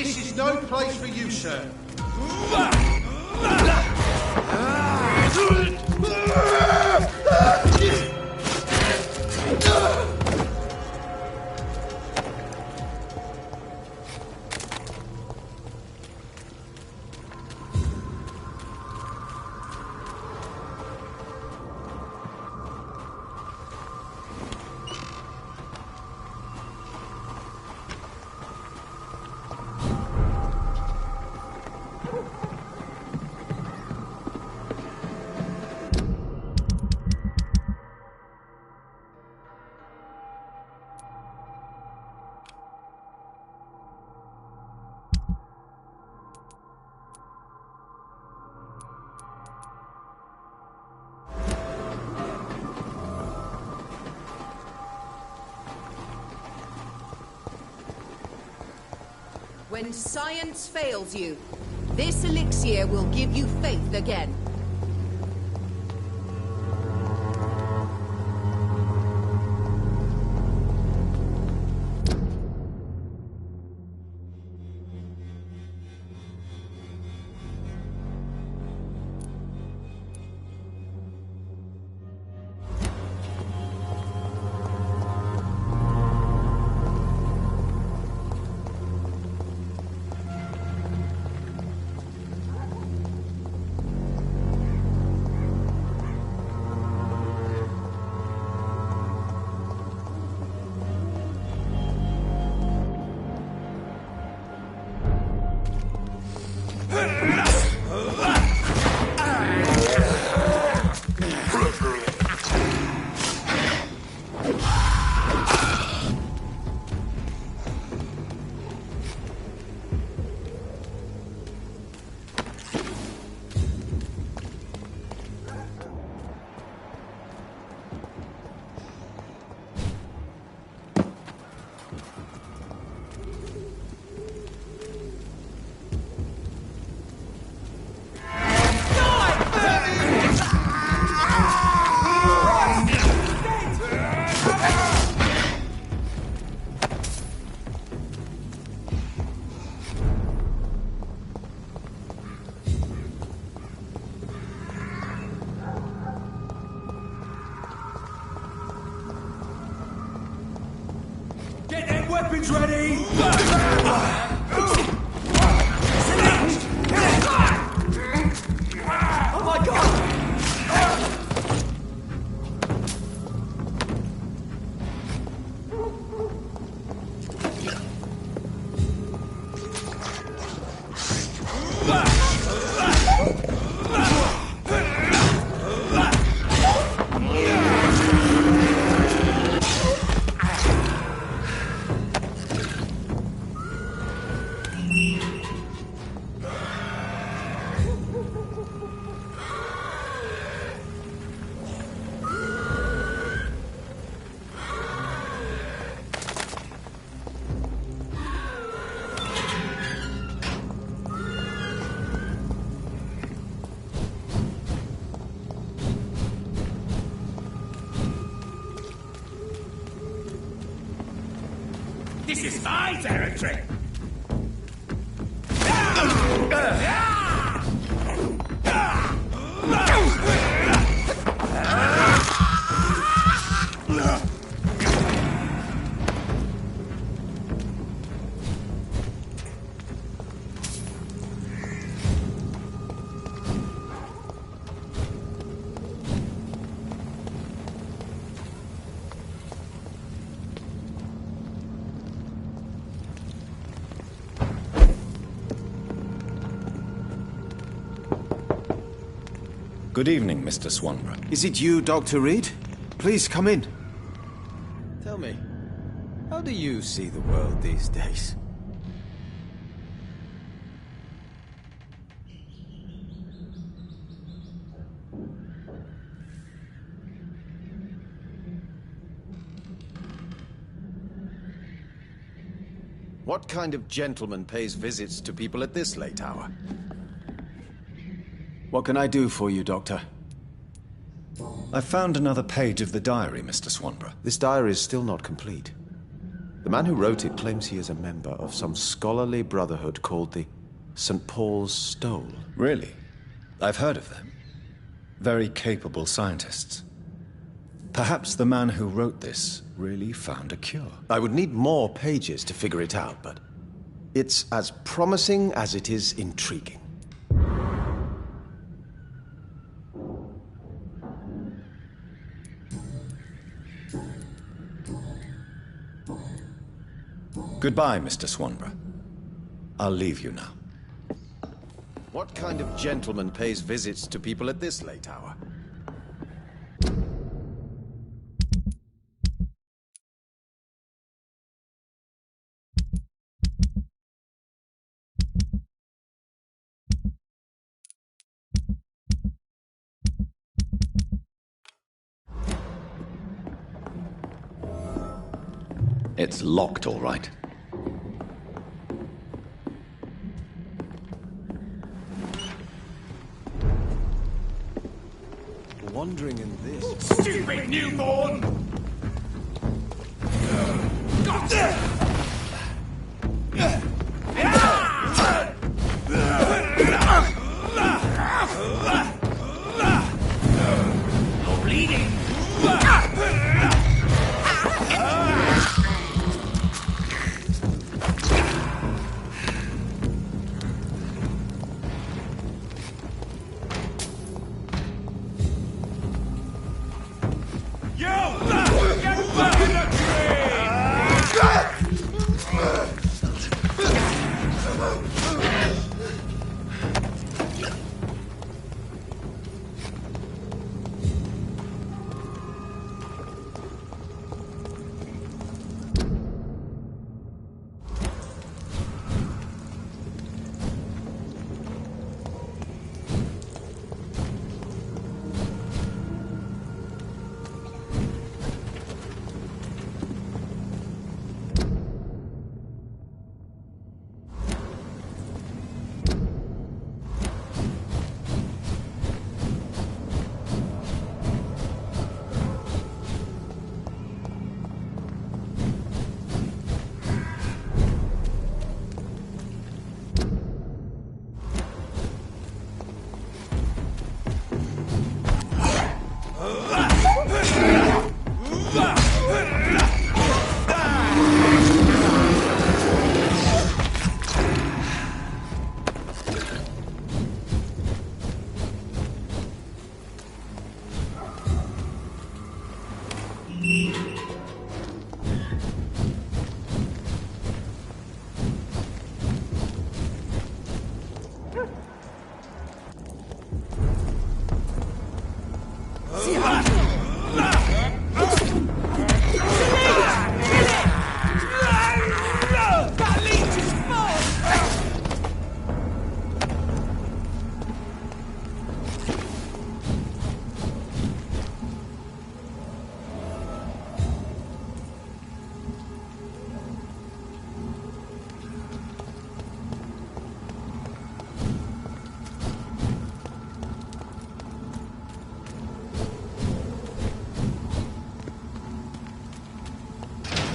This is no place for you, sir. When science fails you, this elixir will give you faith again. Weapons ready! Oh my god! This is my territory! Good evening, Mr. Swanborough. Is it you, Dr. Reed? Please come in. Tell me, how do you see the world these days? What kind of gentleman pays visits to people at this late hour? What can I do for you, Doctor? I found another page of the diary, Mr. Swanborough. This diary is still not complete. The man who wrote it claims he is a member of some scholarly brotherhood called the St. Paul's Stole. Really? I've heard of them. Very capable scientists. Perhaps the man who wrote this really found a cure. I would need more pages to figure it out, but it's as promising as it is intriguing. Goodbye, Mr. Swanborough. I'll leave you now. What kind of gentleman pays visits to people at this late hour? It's locked, all right. Wandering in this... Stupid newborn! You're bleeding!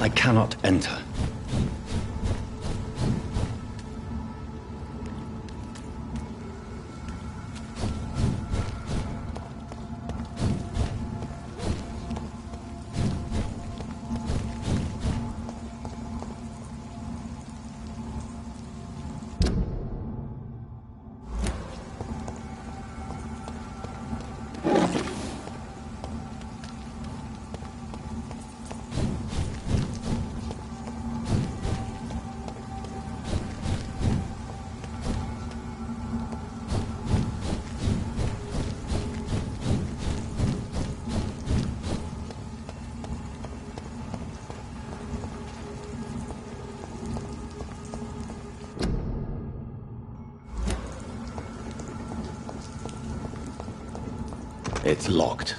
I cannot enter. It's locked.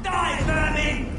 Die, vermin!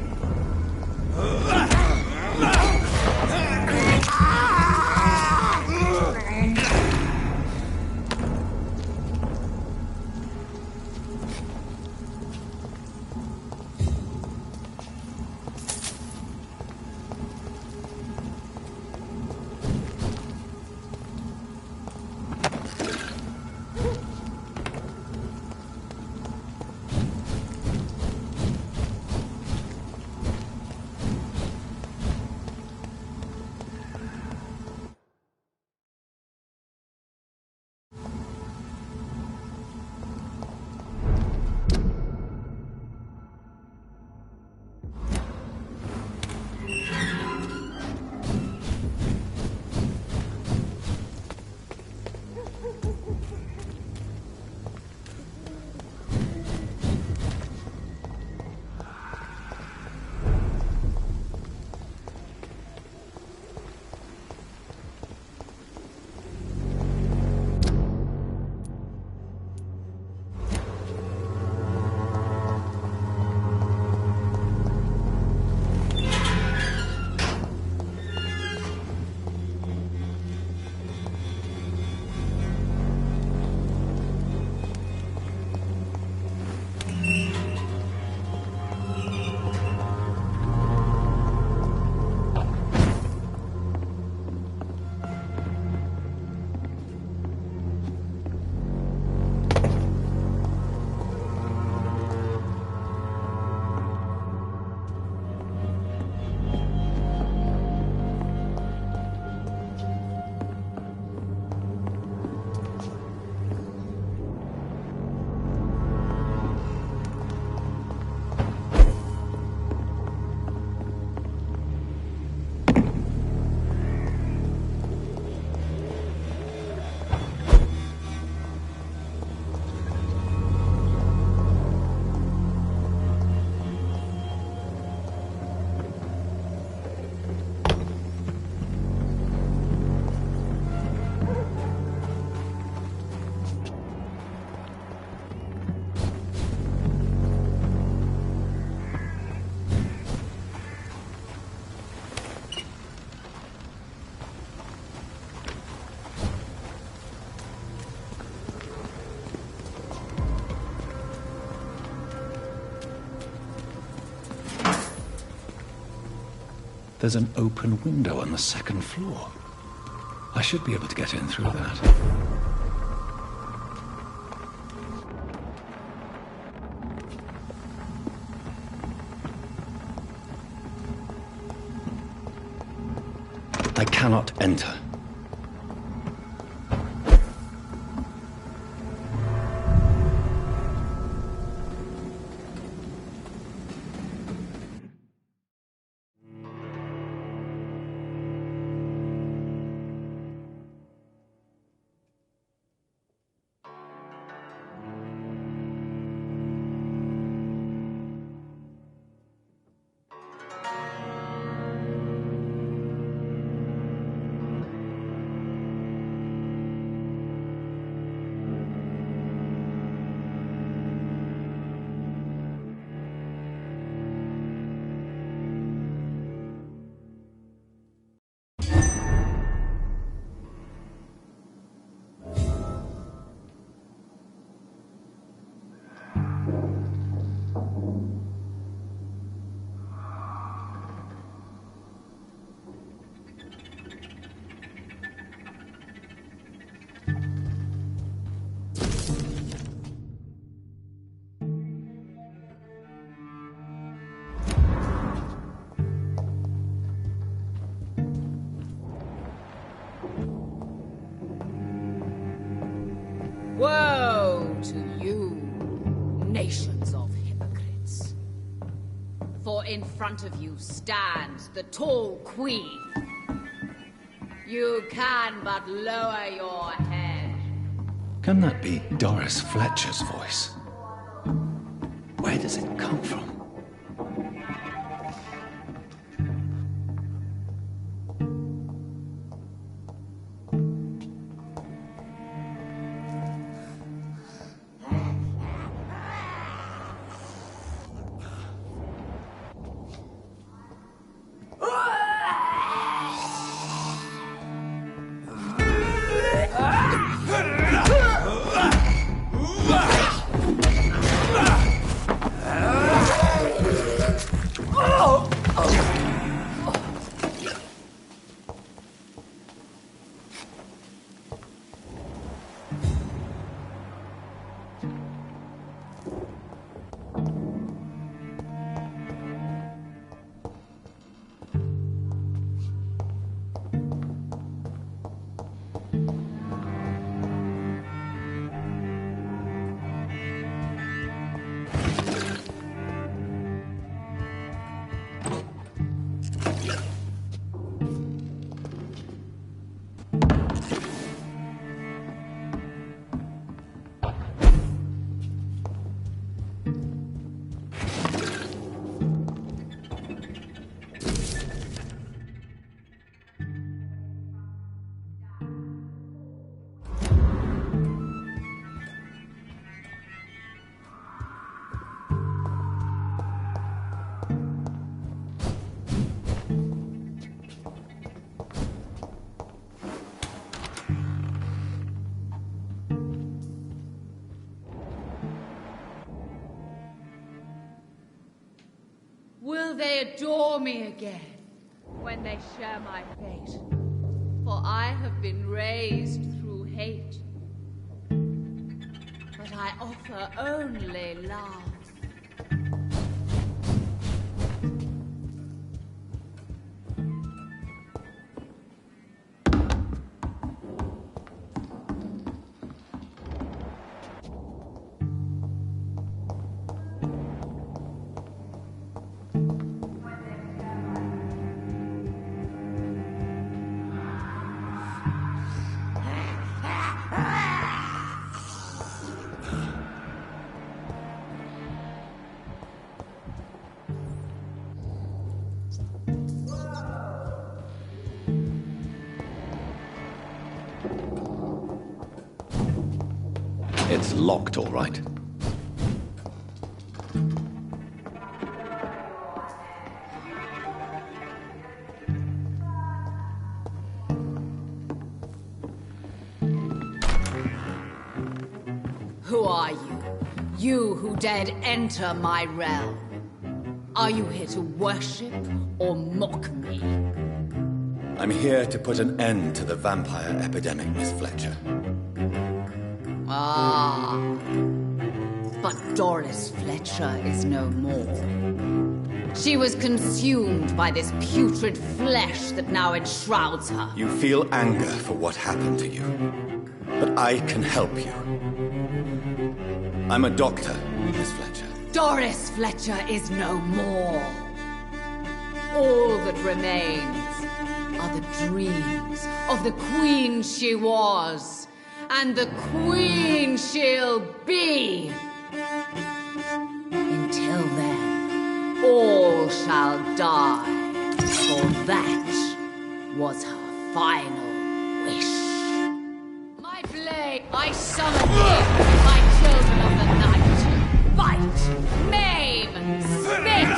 There's an open window on the second floor. I should be able to get in through that. I cannot enter. Woe to you, nations of hypocrites. For in front of you stands the tall queen. You can but lower your head. Can that be Doris Fletcher's voice? Where does it come from? Will they adore me again when they share my fate? For I have been raised through hate. But I offer only love. It's locked, all right. Who are you? You who dared enter my realm. Are you here to worship or mock me? I'm here to put an end to the vampire epidemic, Miss Fletcher. Ah. But Doris Fletcher is no more. She was consumed by this putrid flesh that now enshrouds her. You feel anger for what happened to you. But I can help you. I'm a doctor, Miss Fletcher. Doris Fletcher is no more. All that remains are the dreams of the queen she was, and the queen she'll be. Until then, all shall die, for that was her final wish. My blade, I summon here, my children of the night. Fight, maim, spit!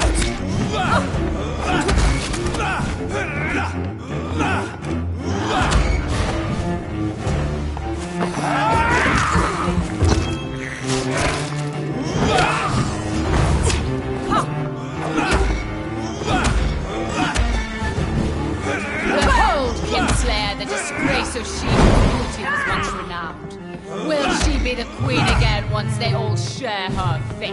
Behold, Kinslayer, the disgrace of she whose beauty was once renowned. Will she be the queen again once they all share her fate?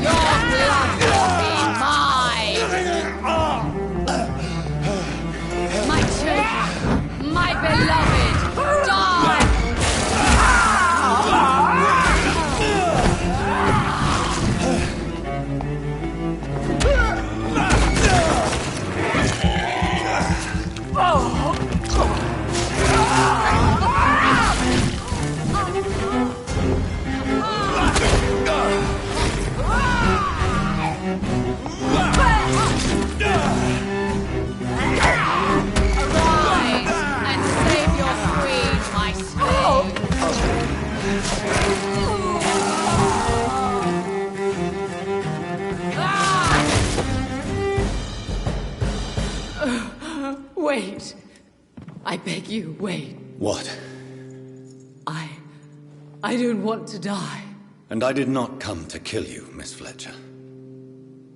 Your blood will be mine! My children, my beloved, die! Wait. I beg you, wait. What? I don't want to die. And I did not come to kill you, Miss Fletcher.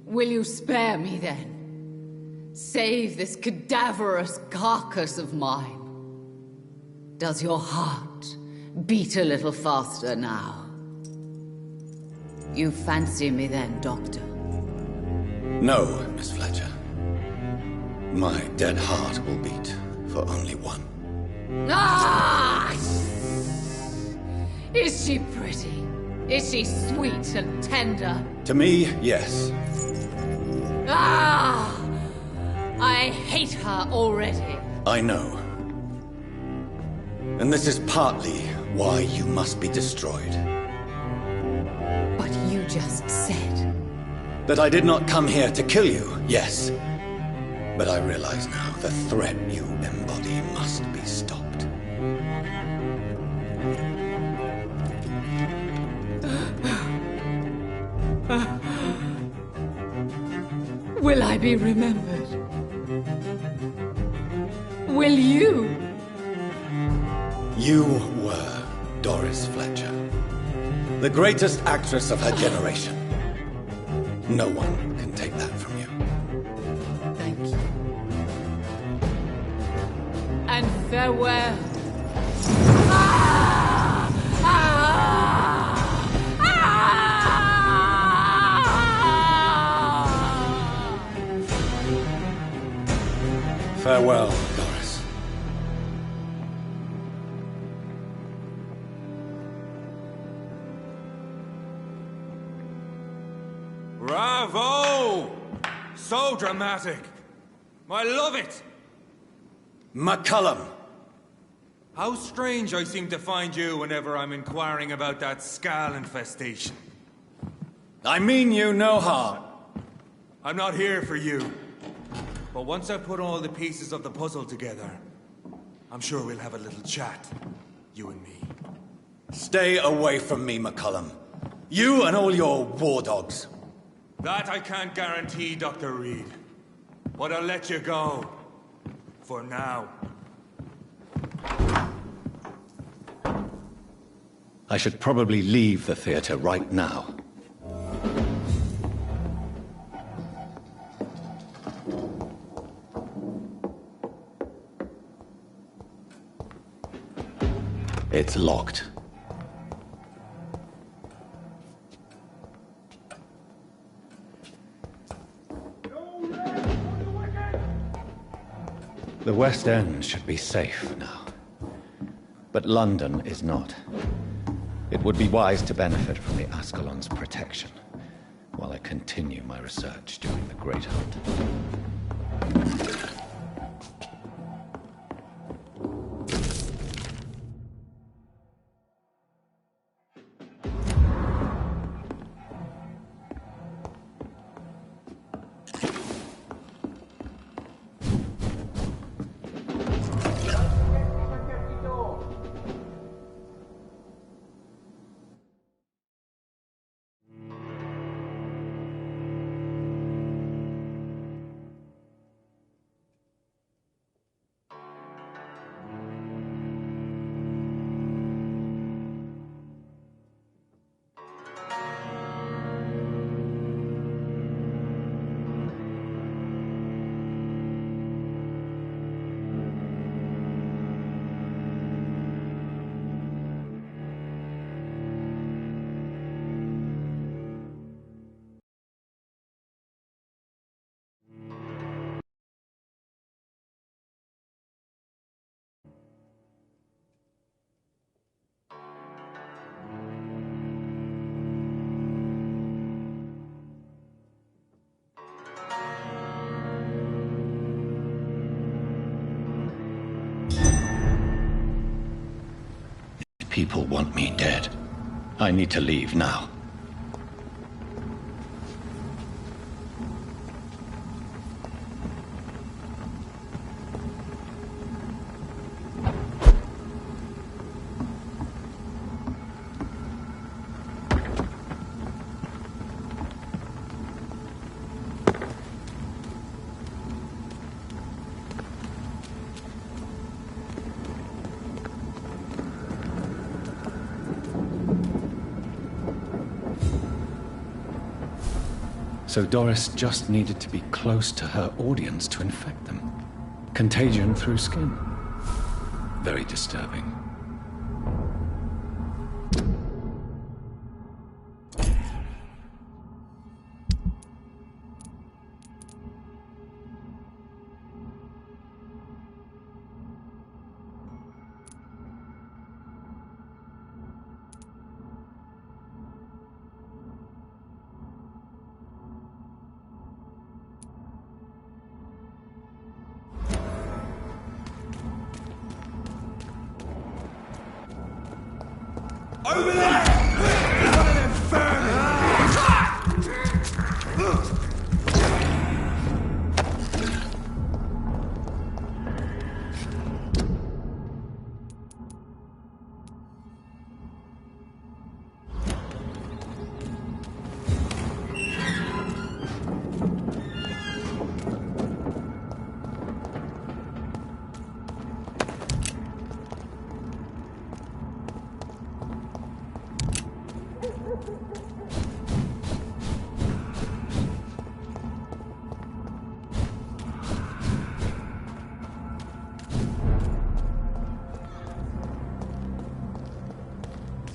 Will you spare me then? Save this cadaverous carcass of mine. Does your heart beat a little faster now? You fancy me then, Doctor? No, Miss Fletcher. My dead heart will beat for only one. Ah! Is she pretty? Is she sweet and tender? To me, yes. Ah! I hate her already. I know. And this is partly why you must be destroyed. But you just said... That I did not come here to kill you, yes. But I realize now the threat you embody must be stopped. Will I be remembered? Will you? You were Doris Fletcher. The greatest actress of her generation. No one can take that from you. Thank you. And farewell. Ah! Ah! Ah! Farewell, Doris. Bravo! So dramatic. I love it. McCullum! How strange I seem to find you whenever I'm inquiring about that Skal infestation. I mean you no harm. I'm not here for you. But once I put all the pieces of the puzzle together, I'm sure we'll have a little chat, you and me. Stay away from me, McCullum. You and all your war dogs. That I can't guarantee, Dr. Reed. But I'll let you go. For now. I should probably leave the theater right now. It's locked. The West End should be safe now. But London is not. It would be wise to benefit from the Ascalon's protection, while I continue my research during the Great Hunt. People want me dead. I need to leave now. So Doris just needed to be close to her audience to infect them. Contagion through skin. Very disturbing. Over there! One of them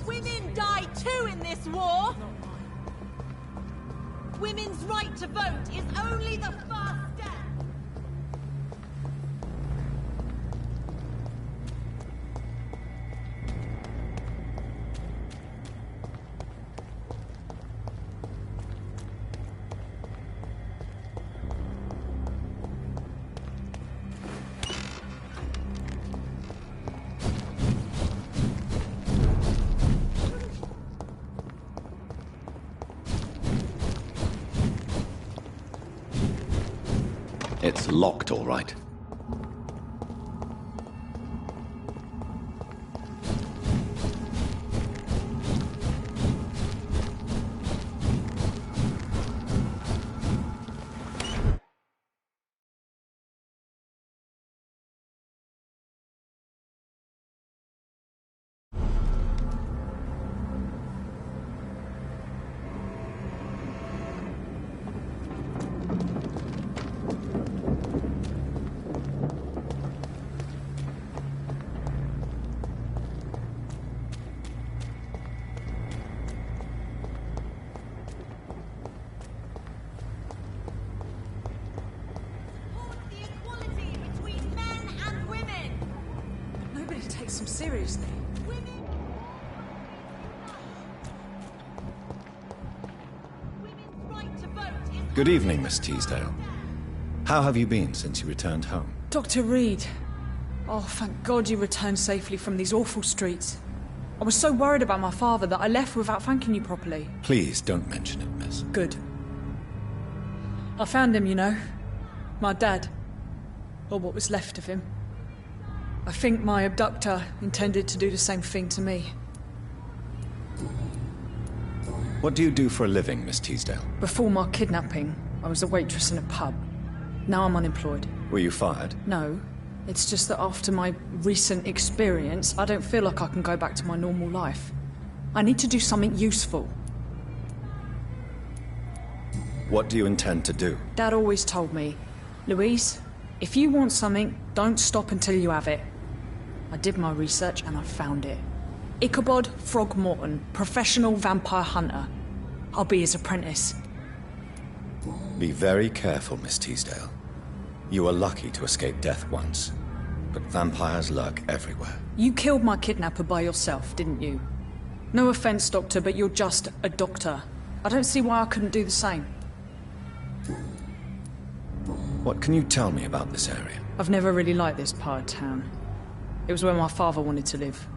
Women die too in this war! Women's right to vote is only the first step! It's locked, all right. Takes them seriously. Good evening, Miss Teasdale. How have you been since you returned home? Dr. Reed. Oh, thank God you returned safely from these awful streets. I was so worried about my father that I left without thanking you properly. Please don't mention it, miss. Good. I found him, you know. My dad. Or what was left of him. I think my abductor intended to do the same thing to me. What do you do for a living, Miss Teasdale? Before my kidnapping, I was a waitress in a pub. Now I'm unemployed. Were you fired? No. It's just that after my recent experience, I don't feel like I can go back to my normal life. I need to do something useful. What do you intend to do? Dad always told me, Louise, if you want something, don't stop until you have it. I did my research and I found it. Ichabod Throgmorton, professional vampire hunter. I'll be his apprentice. Be very careful, Miss Teasdale. You were lucky to escape death once, but vampires lurk everywhere. You killed my kidnapper by yourself, didn't you? No offense, Doctor, but you're just a doctor. I don't see why I couldn't do the same. What can you tell me about this area? I've never really liked this part of town. It was where my father wanted to live.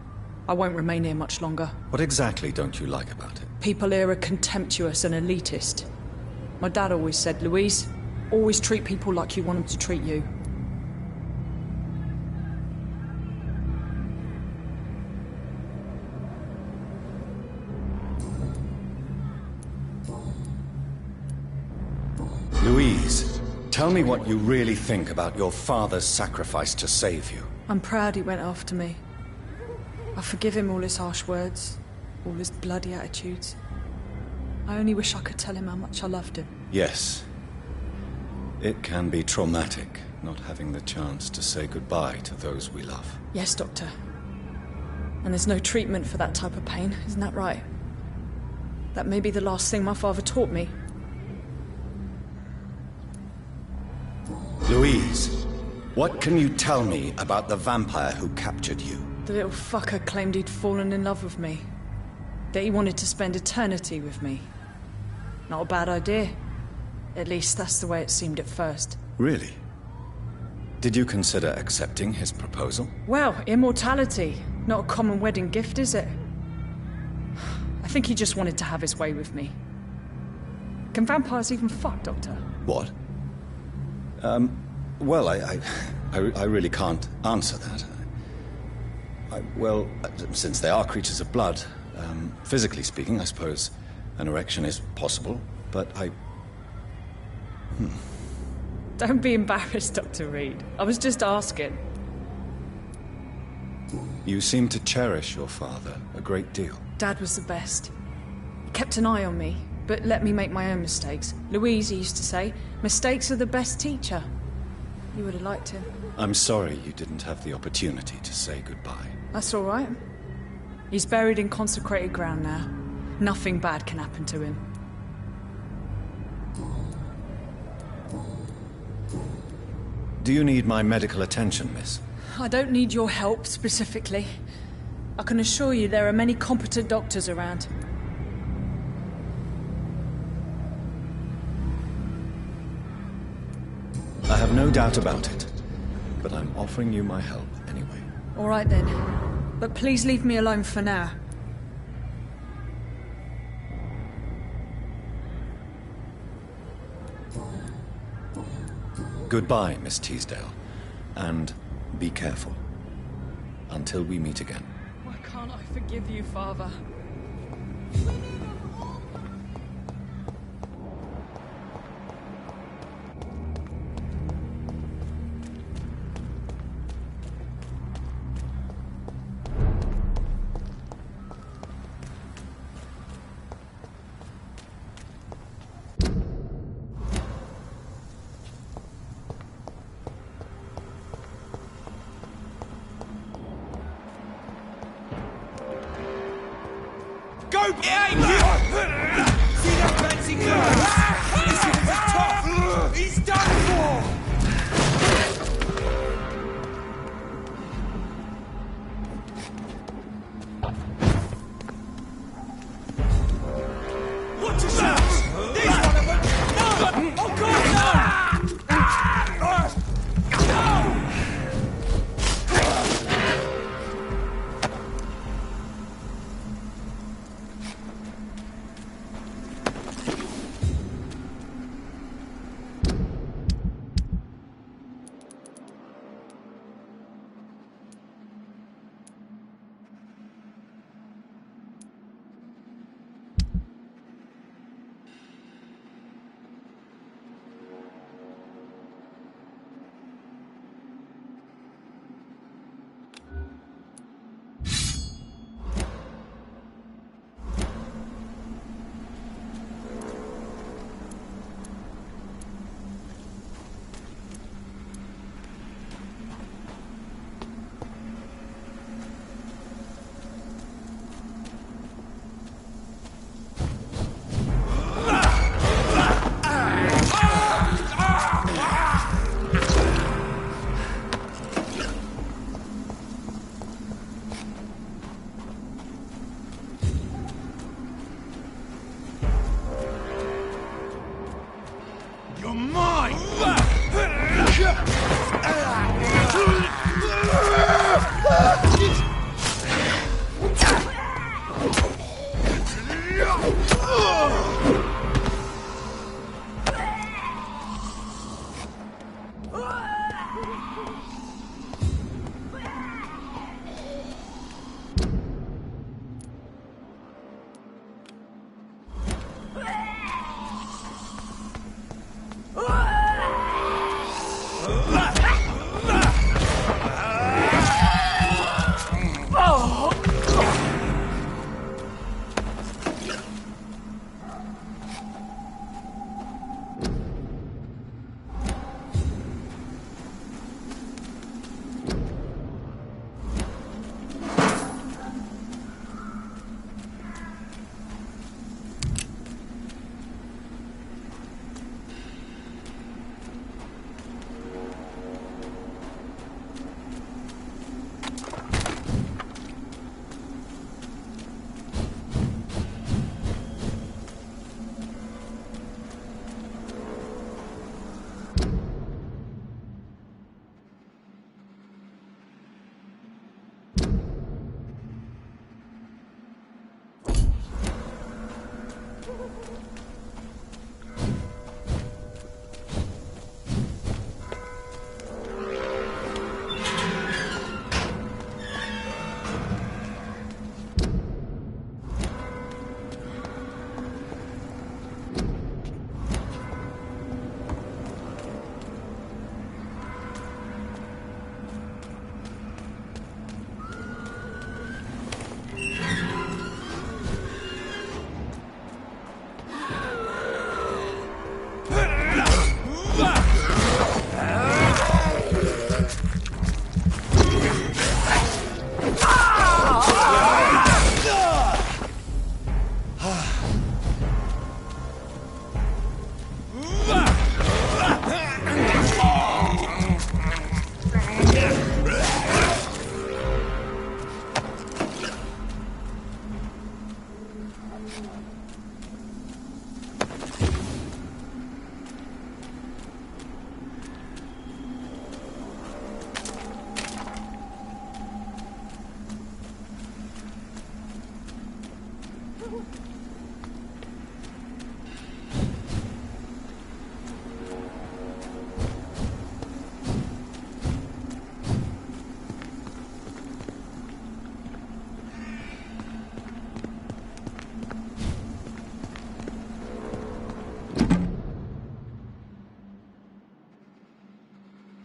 I won't remain here much longer. What exactly don't you like about it? People here are contemptuous and elitist. My dad always said, Louise, always treat people like you want them to treat you. Louise, tell me what you really think about your father's sacrifice to save you. I'm proud he went after me. I forgive him all his harsh words, all his bloody attitudes. I only wish I could tell him how much I loved him. Yes. It can be traumatic, not having the chance to say goodbye to those we love. Yes, Doctor. And there's no treatment for that type of pain, isn't that right? That may be the last thing my father taught me. Louise, what can you tell me about the vampire who captured you? The little fucker claimed he'd fallen in love with me. That he wanted to spend eternity with me. Not a bad idea. At least that's the way it seemed at first. Really? Did you consider accepting his proposal? Well, immortality. Not a common wedding gift, is it? think he just wanted to have his way with me. Can vampires even fuck, Doctor? What? Well, I really can't answer that. Well, since they are creatures of blood, physically speaking, I suppose an erection is possible, but Don't be embarrassed, Dr. Reed. I was just asking. You seem to cherish your father a great deal. Dad was the best. He kept an eye on me, but let me make my own mistakes. Louise used to say, mistakes are the best teacher. You would have liked him. I'm sorry you didn't have the opportunity to say goodbye. That's all right. He's buried in consecrated ground now. Nothing bad can happen to him. Do you need my medical attention, miss? I don't need your help specifically. I can assure you there are many competent doctors around. I have no doubt about it, but I'm offering you my help anyway. All right then. But please leave me alone for now. Goodbye, Miss Teasdale, and be careful. Until we meet again. Why can't I forgive you, Father? Go behind you! See that fancy nose? This is tough! He's done for! What is that? There's one of them! No! Oh God, no! You're mine!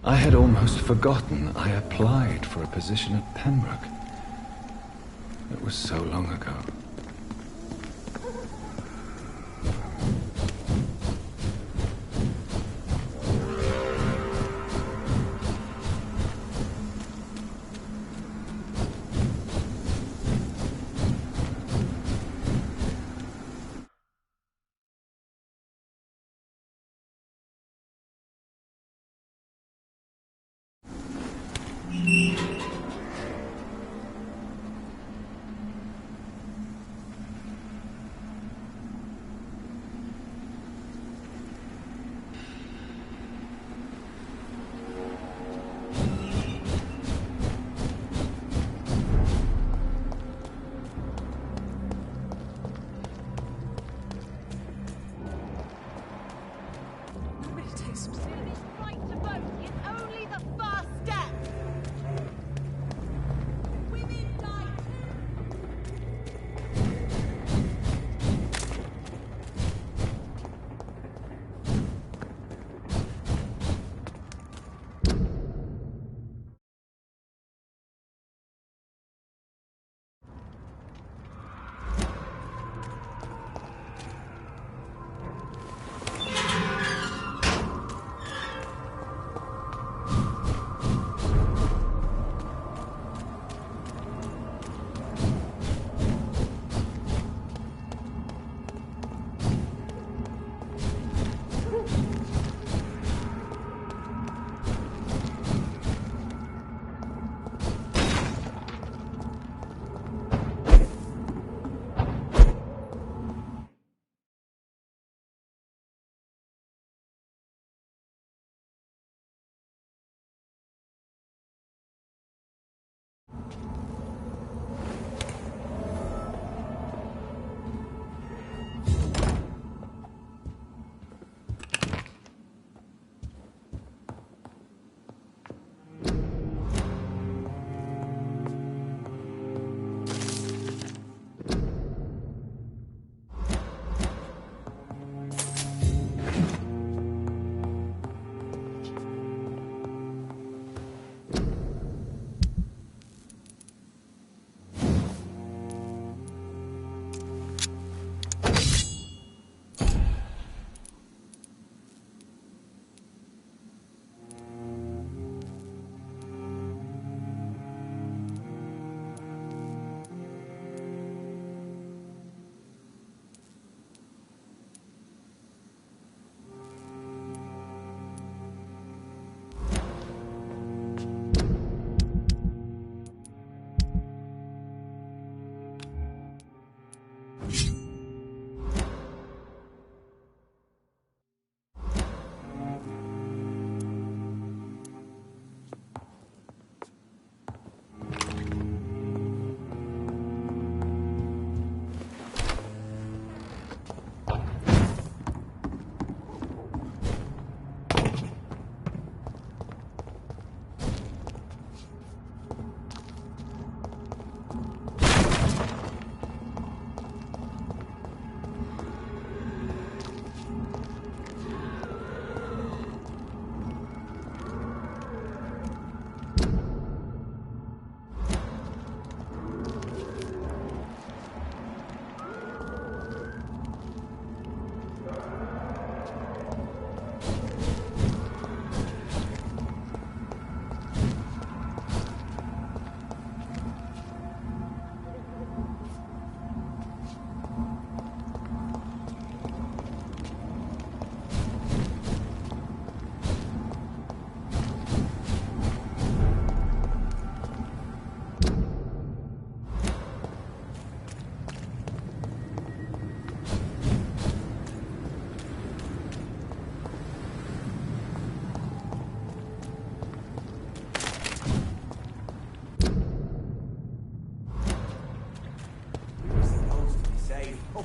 I had almost forgotten I applied for a position at Pembroke. It was so long ago.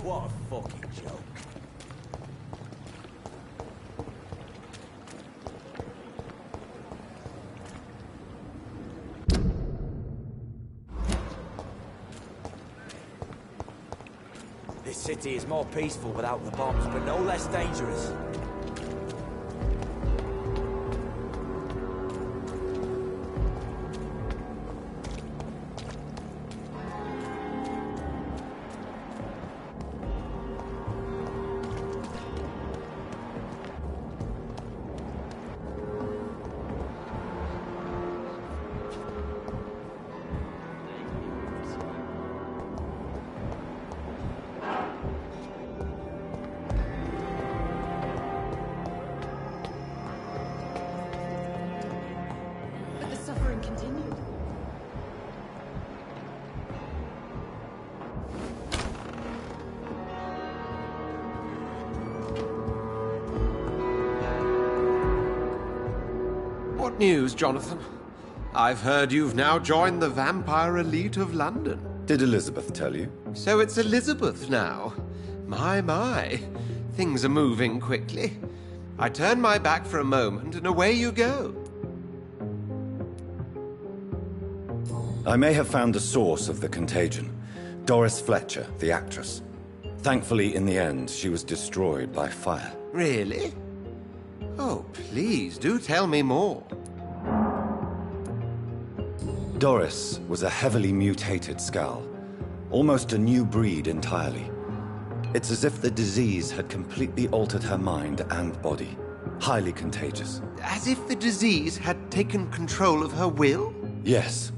What a fucking joke. This city is more peaceful without the bombs, but no less dangerous. Great news, Jonathan. I've heard you've now joined the vampire elite of London. Did Elizabeth tell you? So it's Elizabeth now. My. Things are moving quickly. I turn my back for a moment and away you go. I may have found the source of the contagion. Doris Fletcher, the actress. Thankfully, in the end, she was destroyed by fire. Really? Oh, please, do tell me more. Doris was a heavily mutated skull. Almost a new breed entirely. It's as if the disease had completely altered her mind and body. Highly contagious. As if the disease had taken control of her will? Yes.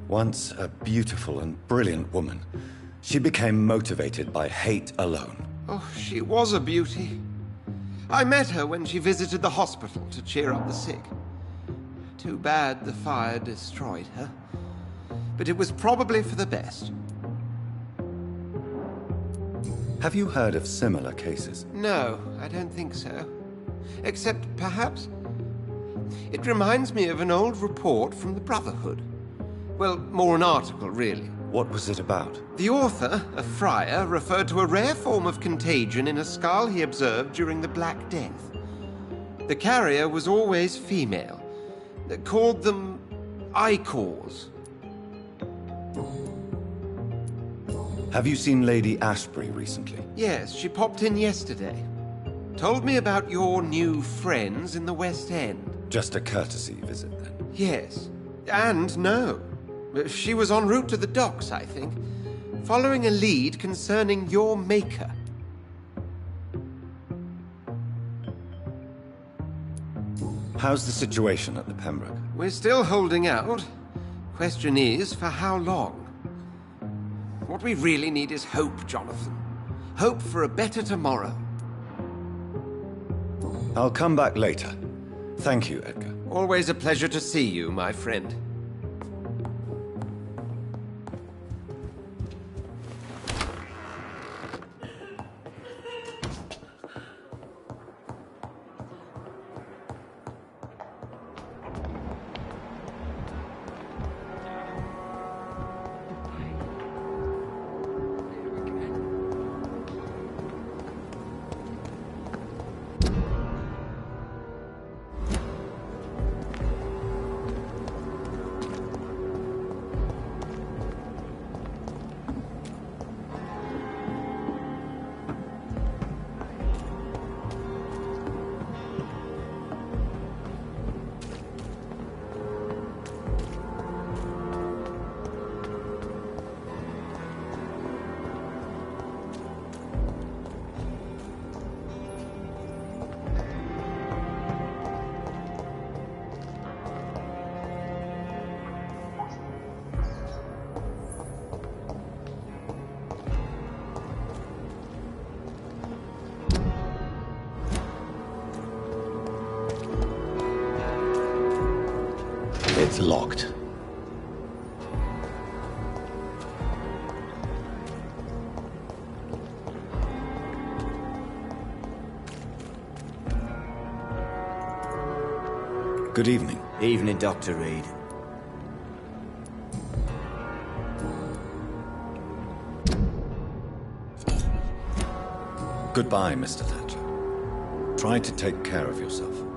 Once a beautiful and brilliant woman, she became motivated by hate alone. Oh, she was a beauty. I met her when she visited the hospital to cheer up the sick. Too bad the fire destroyed her. But it was probably for the best. Have you heard of similar cases? No, I don't think so. Except, perhaps, it reminds me of an old report from the Brotherhood. Well, more an article, really. What was it about? The author, a friar, referred to a rare form of contagion in a skull he observed during the Black Death. The carrier was always female. They called them Icors. Have you seen Lady Ashbury recently? Yes, she popped in yesterday. Told me about your new friends in the West End. Just a courtesy visit, then? Yes. And no. She was en route to the docks, I think, following a lead concerning your maker. How's the situation at the Pembroke? We're still holding out. Question is, for how long? What we really need is hope, Jonathan. Hope for a better tomorrow. I'll come back later. Thank you, Edgar. Always a pleasure to see you, my friend. It's locked. Good evening. Evening, Dr. Reed. Goodbye, Mr. Thatcher. Try to take care of yourself.